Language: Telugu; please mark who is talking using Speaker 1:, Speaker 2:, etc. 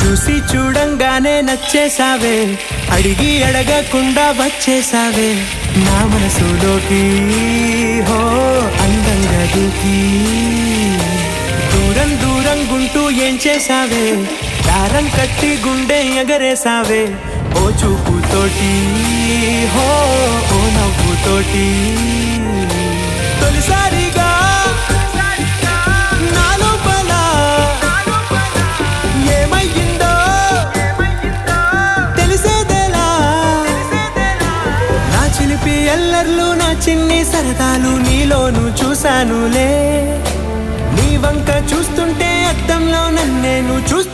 Speaker 1: చూసి చూడంగానే నచ్చేసావే, అడిగి అడగకుండా వచ్చేసావే నా మనసులోకి. హో అందంగా దూకి దూరం దూరం గుంటూ ఏం చేసావే, దారం కట్టి గుండె ఎగరేసావే ఓ చూపుతోటి. హో ఓ నవ్వుతోటి తొలిసారిగా నా లోపల ఏమయ్యిందో తెలిసేదేలా. నా చిలిపి ఎల్లర్లు నా చిన్ని సరదాలు నీలోను చూశానులే. నీ వంక చూస్తుంటే అద్దంలో నన్నేను చూస్తూ